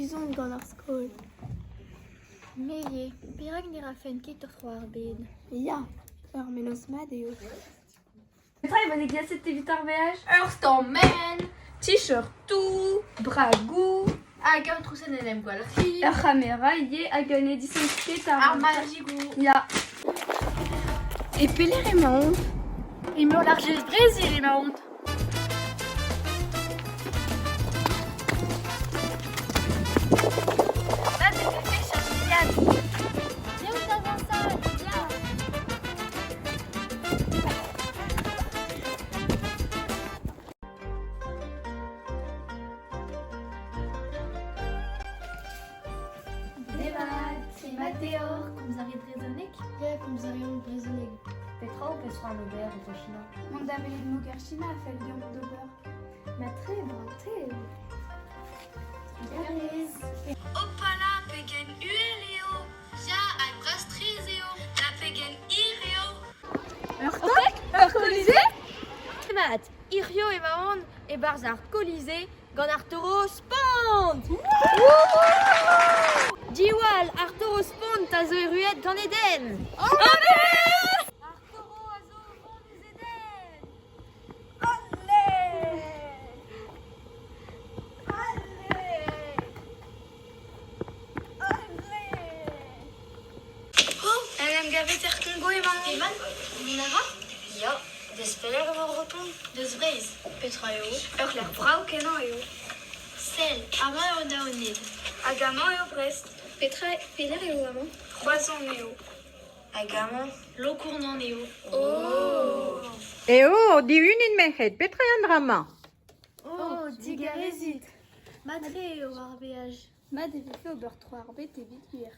gezond gant ar skol. Meie, perak ni rafen ket ur c'hoarbed. Ya, ur menos mat eo. Petra e vane glaset evit ar veaj? Ur stammen, T-shirt tou, bragou, hag ur trousen en em gwalci, ur camera ye hag an edison ket ar magigou. Ya. E pelec'h emaon? Emañ l'argez Brésil emañ. Là, t'es fait sur Liliane. Viens où t'as vu ça, viens. Debat, c'est Mathéor, comme vous raisonnek. Ya, komz a reont brezhoneg. Petra ou petra an ober o China. Mont da velet mo ger China a fel deomp d'ober. Ma tre, Opala pegen ueleo, ja al brastrezeo, la pegen ireo. Ur colisé? Mat, irio e maon e barz ar colisé gant ar toro spant! Diwal, ar toro spant a zo e ruet gant Eden! Ar toro a zo gant Eden! Elle gavet er Congo e man. Eman, nara? Ja, des peler eo roton. Deus breiz. Petra eo. Ur l'er brao kenan eo. Sel, ama eo daoned. Hag amañ eo Brest. Petra peler eo amañ? 3 ans eo. Hag amañ, lo kournan eo. Oh! Eo, divunin mec'het, petra an drama. Oh, digarezit! Ma tre eo ar veaj. Mat e vefe ober 3 arbet evit wir.